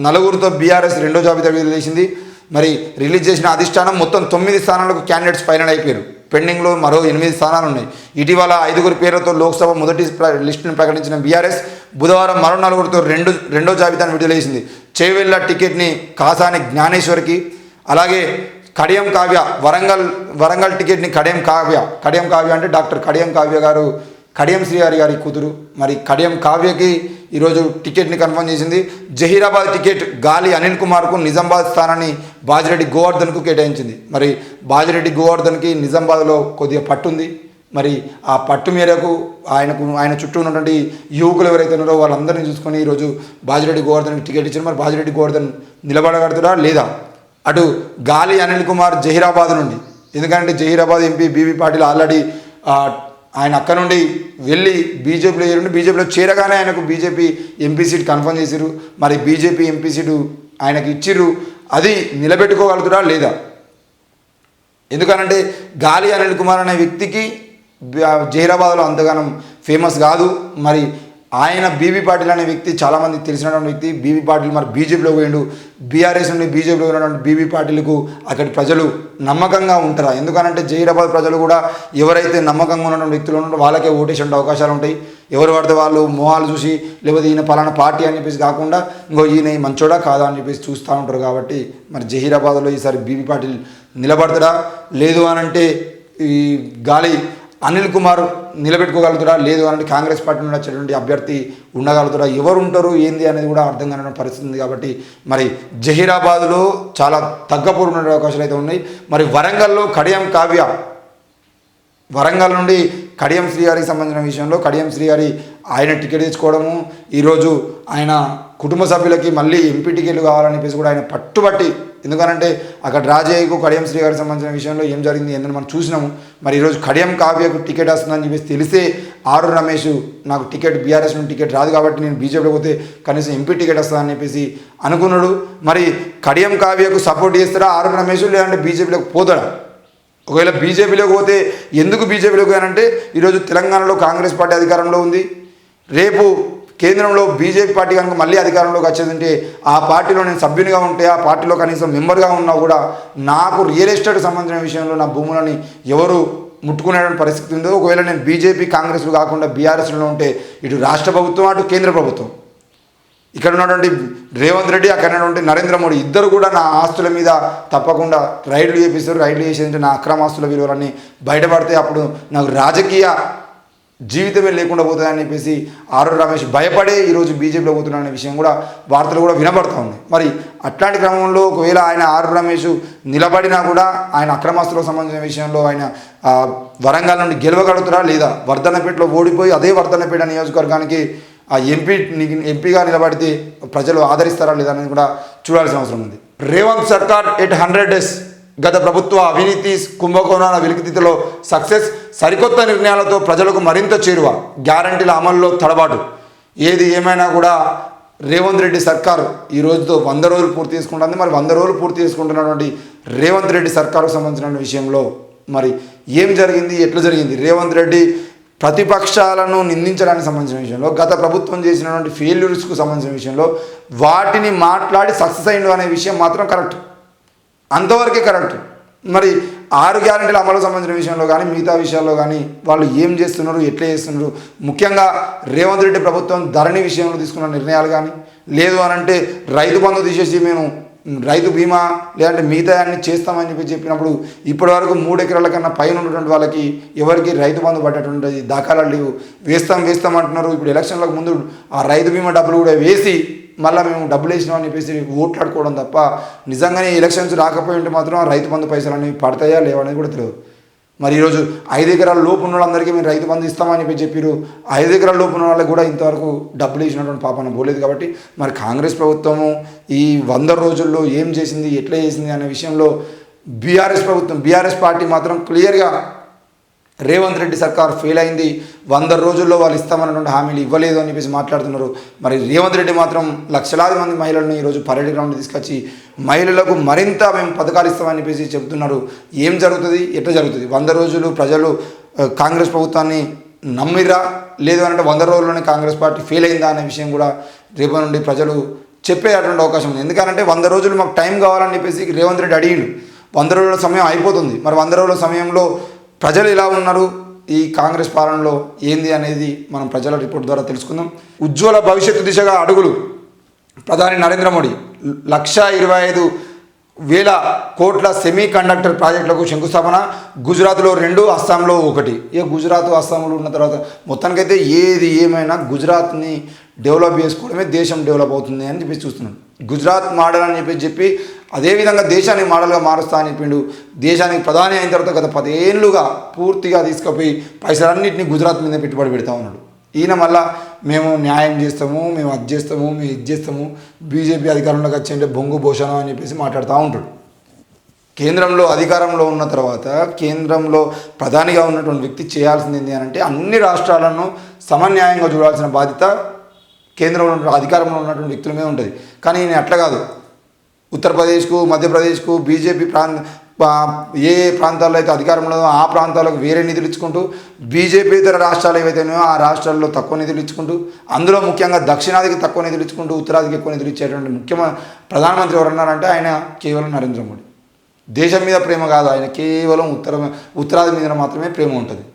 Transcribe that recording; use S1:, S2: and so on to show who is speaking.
S1: నలుగురితో బీఆర్ఎస్ రెండో జాబితా విడుదల మరి రిలీజ్ చేసిన అధిష్టానం మొత్తం 9 స్థానాలకు క్యాండిడేట్స్ ఫైనల్ అయిపోయారు. పెండింగ్లో మరో 8 స్థానాలు ఉన్నాయి. ఇటీవల 5 పేర్లతో లోక్సభ మొదటి లిస్టును ప్రకటించిన బీఆర్ఎస్ బుధవారం మరో 4తో రెండో జాబితాను విడుదల చేసింది. చేవెళ్ల టికెట్ని కాసాని జ్ఞానేశ్వర్కి, అలాగే కడియం కావ్య వరంగల్ టికెట్ని కడియం కావ్య అంటే డాక్టర్ కడియం కావ్య గారు కడియం శ్రీహరి గారి కూతురు. మరి కడియం కావ్యకి ఈరోజు టికెట్ని కన్ఫర్మ్ చేసింది. జహీరాబాద్ టికెట్ గాలి అనిల్ కుమార్కు నిజామాబాద్ స్థానాన్ని బాజిరెడ్డి గోవర్ధన్కు కేటాయించింది. మరి బాజిరెడ్డి గోవర్ధన్కి నిజామాబాద్లో కొద్దిగా పట్టుంది. మరి ఆ పట్టు మేరకు ఆయన చుట్టూ ఉన్నటువంటి యువకులు ఎవరైతే ఉన్నారో వాళ్ళందరినీ చూసుకొని ఈరోజు బాజిరెడ్డి గోవర్ధన్కి టికెట్ ఇచ్చారు. మరి బాజిరెడ్డి గోవర్ధన్ నిలబడగలుగుతారా లేదా? అటు గాలి అనిల్ కుమార్ జహీరాబాద్ నుండి, ఎందుకంటే జహీరాబాద్ ఎంపీ బీవీ పాటిల్ ఆల్రెడీ ఆయన అక్కడ నుండి వెళ్ళి బీజేపీలో చేరండి. బీజేపీలో చేరగానే ఆయనకు బీజేపీ ఎంపీ సీట్ కన్ఫర్మ్ చేసిర్రు. మరి బీజేపీ ఎంపీ సీటు ఆయనకు ఇచ్చిర్రు. అది నిలబెట్టుకోగలుగుతారా లేదా? ఎందుకనంటే గాలి అనిల్ కుమార్ అనే వ్యక్తికి జహీరాబాద్లో అంతగానం ఫేమస్ కాదు. మరి ఆయన బీవీ పాటిల్ అనే వ్యక్తి చాలామందికి తెలిసినటువంటి వ్యక్తి. బీవీ పాటిల్ మరి బీజేపీలో పోయిండు. బీఆర్ఎస్ నుండి బీజేపీలో ఉన్నటువంటి బీవీ పాటిల్కు అక్కడి ప్రజలు నమ్మకంగా ఉంటారా? ఎందుకనంటే జహీరాబాద్ ప్రజలు కూడా ఎవరైతే నమ్మకంగా ఉన్నటువంటి వ్యక్తులు ఉన్నారో వాళ్ళకే ఓటేసే అవకాశాలు ఉంటాయి. ఎవరు పడితే వాళ్ళు మొహాలు చూసి లేకపోతే ఈయన పలానా పార్టీ అని చెప్పేసి కాకుండా ఇంకో ఈయన మంచోడా కాదా అని చెప్పేసి చూస్తూ ఉంటారు. కాబట్టి మరి జహీరాబాద్లో ఈసారి బీవీ పాటిల్ నిలబడతాడా? లేదు అనంటే ఈ గాలి అనిల్ కుమార్ నిలబెట్టుకోగలుగుతారా? లేదు అంటే కాంగ్రెస్ పార్టీ నుండి వచ్చేటువంటి అభ్యర్థి ఉండగలుగుతారా? ఎవరు ఉంటారు ఏంది అనేది కూడా అర్థం కాని పరిస్థితి ఉంది. కాబట్టి మరి జహీరాబాద్లో చాలా తగ్గపోరు ఉండే అవకాశాలు అయితే ఉన్నాయి. మరి వరంగల్లో కడియం కావ్య, వరంగల్ నుండి కడియం శ్రీహరికి సంబంధించిన విషయంలో కడియం శ్రీహరి ఆయన టికెట్ తెచ్చుకోవడము, ఈరోజు ఆయన కుటుంబ సభ్యులకి మళ్ళీ ఎంపీ టికెట్లు కావాలని చెప్పేసి కూడా ఆయన పట్టుబట్టి, ఎందుకనంటే అక్కడ రాజయ్యకు కడియం శ్రీహరికి సంబంధించిన విషయంలో ఏం జరిగింది ఏందని మనం చూసినాము. మరి ఈరోజు కడియం కావ్యకు టికెట్ వస్తుందని చెప్పేసి తెలిసే ఆరు రమేష్ నాకు టికెట్ బీఆర్ఎస్ నుండి టికెట్ రాదు కాబట్టి నేను బీజేపీలో పోతే కనీసం ఎంపీ టికెట్ వస్తుందని చెప్పేసి అనుకున్నాడు. మరి కడియం కావ్యకు సపోర్ట్ చేస్తారా ఆరు రమేష్, లేదంటే బీజేపీలోకి పోతాడా? ఒకవేళ బీజేపీలోకి పోతే ఎందుకు బీజేపీలోకి అంటే ఈరోజు తెలంగాణలో కాంగ్రెస్ పార్టీ అధికారంలో ఉంది. రేపు కేంద్రంలో బీజేపీ పార్టీ కనుక మళ్ళీ అధికారంలోకి వచ్చేదంటే ఆ పార్టీలో నేను సభ్యునిగా ఉంటే ఆ పార్టీలో కనీసం మెంబర్గా ఉన్నా కూడా నాకు రియల్ ఎస్టేట్కి సంబంధించిన విషయంలో నా భూములని ఎవరు ముట్టుకునేటువంటి పరిస్థితి ఉందో. ఒకవేళ నేను బీజేపీ కాంగ్రెస్లో కాకుండా బీఆర్ఎస్లో ఉంటే ఇటు రాష్ట్ర ప్రభుత్వం అటు కేంద్ర ప్రభుత్వం, ఇక్కడ ఉన్నటువంటి రేవంత్ రెడ్డి అక్కడ ఉన్నటువంటి నరేంద్ర మోడీ ఇద్దరు కూడా నా ఆస్తుల మీద తప్పకుండా రైడ్లు చేపిస్తారు. రైడ్లు చేసేదంటే నా అక్రమ ఆస్తుల విలువలన్నీ బయటపడితే అప్పుడు నాకు రాజకీయ జీవితమే లేకుండా పోతుందని చెప్పేసి ఆరు రమేష్ భయపడే ఈరోజు బీజేపీలో పోతున్నాడనే విషయం కూడా వార్తలు కూడా వినబడుతూ ఉన్నాయి. మరి అట్లాంటి క్రమంలో ఒకవేళ ఆయన ఆరు రమేష్ నిలబడినా కూడా ఆయన అక్రమాస్తులకు సంబంధించిన విషయంలో ఆయన వరంగల్ నుండి గెలవగలుగుతారా లేదా? వర్ధన్నపేటలో ఓడిపోయి అదే వర్ధన్నపేట నియోజకవర్గానికి ఆ ఎంపీగా నిలబడితే ప్రజలు ఆదరిస్తారా లేదా అనేది కూడా చూడాల్సిన అవసరం ఉంది. రేవంత్ సర్కార్ 100 days గత ప్రభుత్వ అవినీతి కుంభకోణాల వెలికితీతలో సక్సెస్, సరికొత్త నిర్ణయాలతో ప్రజలకు మరింత చేరువ, గ్యారంటీల అమల్లో తడబాటు. ఏది ఏమైనా కూడా రేవంత్ రెడ్డి సర్కారు ఈ రోజుతో 100 రోజులు పూర్తి చేసుకుంటుంది. మరి 100 రోజులు పూర్తి చేసుకుంటున్నటువంటి రేవంత్ రెడ్డి సర్కారుకు సంబంధించిన విషయంలో మరి ఏం జరిగింది, ఎట్లా జరిగింది? రేవంత్ రెడ్డి ప్రతిపక్షాలను నిందించడానికి సంబంధించిన విషయంలో, గత ప్రభుత్వం చేసినటువంటి ఫెయిల్యూర్స్కు సంబంధించిన విషయంలో వాటిని మాట్లాడి సక్సెస్ అయిండు అనే విషయం మాత్రం కరెక్ట్, అంతవరకే కరెక్ట్. మరి 6 గ్యారెంటీల అమలుకు సంబంధించిన విషయంలో కానీ మిగతా విషయాల్లో కానీ వాళ్ళు ఏం చేస్తున్నారు, ఎట్లా చేస్తున్నారు, ముఖ్యంగా రేవంత్ రెడ్డి ప్రభుత్వం ధరణి విషయంలో తీసుకున్న నిర్ణయాలు కానీ, లేదు అనంటే రైతు బంధు తీసేసి మేము రైతు బీమా లేదంటే మిగతా అన్ని చేస్తామని చెప్పినప్పుడు ఇప్పటి వరకు 3 ఎకరాల కన్నా పైన ఉన్నటువంటి వాళ్ళకి ఎవరికి రైతు బంధు పడ్డటువంటి దాఖలాలు లేవు. వేస్తాం అంటున్నారు. ఇప్పుడు ఎలక్షన్లకు ముందు ఆ రైతు బీమా డబ్బులు కూడా వేసి మళ్ళీ మేము డబ్బులు వేసినామని చెప్పేసి ఓట్లాడుకోవడం తప్ప నిజంగానే ఎలక్షన్స్ రాకపోయి ఉంటే మాత్రం రైతు బంధు పైసలు అనేవి పడతాయా లేవనేది కూడా తెలియదు. మరి ఈరోజు 5 ఎకరాల లోపు ఉన్న వాళ్ళందరికీ మేము రైతు బంధు ఇస్తామని చెప్పారు. 5 ఎకరాల లోపు ఉన్న వాళ్ళకి కూడా ఇంతవరకు డబ్బులు ఇచ్చినటువంటి పాపన పోలేదు. కాబట్టి మరి కాంగ్రెస్ ప్రభుత్వము ఈ 100 రోజుల్లో ఏం చేసింది, ఎట్లా చేసింది అనే విషయంలో బీఆర్ఎస్ పార్టీ మాత్రం క్లియర్గా రేవంత్ రెడ్డి సర్కార్ ఫెయిల్ అయింది, 100 రోజుల్లో వాళ్ళు ఇస్తామన్నటువంటి హామీలు ఇవ్వలేదు అని చెప్పేసి మాట్లాడుతున్నారు. మరి రేవంత్ రెడ్డి మాత్రం లక్షలాది మంది మహిళలను ఈరోజు పరేడ్ గ్రౌండ్ తీసుకొచ్చి మహిళలకు మరింత మేము పథకాలు ఇస్తామని చెప్పేసి చెబుతున్నారు. ఏం జరుగుతుంది, ఎట్లా జరుగుతుంది? 100 రోజులు ప్రజలు కాంగ్రెస్ ప్రభుత్వాన్ని నమ్మిరా, లేదు అంటే 100 రోజుల్లోనే కాంగ్రెస్ పార్టీ ఫెయిల్ అయిందా అనే విషయం కూడా రేపటి నుండి ప్రజలు చెప్పేటటువంటి అవకాశం ఉంది. ఎందుకంటే 100 రోజులు మాకు టైం కావాలని చెప్పేసి రేవంత్ రెడ్డి అడిగిండు. 100 రోజుల సమయం అయిపోతుంది. మరి 100 రోజుల సమయంలో ప్రజలు ఎలా ఉన్నారు, ఈ కాంగ్రెస్ పాలనలో ఏంది అనేది మనం ప్రజల రిపోర్ట్ ద్వారా తెలుసుకుందాం. ఉజ్వల భవిష్యత్తు దిశగా అడుగులు. ప్రధాని నరేంద్ర మోడీ 1,25,000 కోట్ల సెమీ కండక్టర్ ప్రాజెక్టులకు శంకుస్థాపన. గుజరాత్లో 2, అస్సాంలో 1. ఇక గుజరాత్ అస్సాంలో ఉన్న తర్వాత మొత్తానికైతే ఏది ఏమైనా గుజరాత్ని డెవలప్ చేసుకోవడమే దేశం డెవలప్ అవుతుంది అని చెప్పి చూస్తున్నాం. గుజరాత్ మోడల్ అని చెప్పి అదేవిధంగా దేశాన్ని మోడల్గా మారుస్తా అని చెప్పిండు. దేశానికి ప్రధాని అయిన తర్వాత గత 10 ఏళ్ళుగా పూర్తిగా తీసుకుపోయి పైసలన్నింటినీ గుజరాత్ మీద పెట్టుబడి పెడతా ఉన్నాడు. ఈయన మళ్ళా మేము న్యాయం చేస్తాము, మేము అది చేస్తాము, మేము ఇది చేస్తాము, బీజేపీ అధికారంలోకి వచ్చేంటే బొంగు భోషణం అని చెప్పేసి మాట్లాడుతూ ఉంటాడు. కేంద్రంలో అధికారంలో ఉన్న తర్వాత కేంద్రంలో ప్రధానిగా ఉన్నటువంటి వ్యక్తి చేయాల్సింది ఏంటి అని అంటే అన్ని రాష్ట్రాలను సమన్యాయంగా చూడాల్సిన బాధ్యత కేంద్రంలో అధికారంలో ఉన్నటువంటి వ్యక్తుల మీద ఉంటుంది. కానీ ఈయన అట్లా కాదు. ఉత్తరప్రదేశ్కు, మధ్యప్రదేశ్కు బీజేపీ ఏ ప్రాంతాల్లో అయితే అధికారంలో ఆ ప్రాంతాలకు వేరే నిధులు ఇచ్చుకుంటూ, బీజేపీ ఇతర రాష్ట్రాలు ఏవైతేనో ఆ రాష్ట్రాల్లో తక్కువ నిధులు ఇచ్చుకుంటూ, అందులో ముఖ్యంగా దక్షిణాదికి తక్కువ నిధులు ఇచ్చుకుంటూ ఉత్తరాదికి ఎక్కువ నిధులు ఇచ్చేటువంటి ముఖ్యమైన ప్రధానమంత్రి ఎవరన్నారంటే ఆయన కేవలం నరేంద్ర మోడీ. దేశం మీద ప్రేమ కాదు, ఆయన కేవలం ఉత్తరాది మీద మాత్రమే ప్రేమ ఉంటుంది.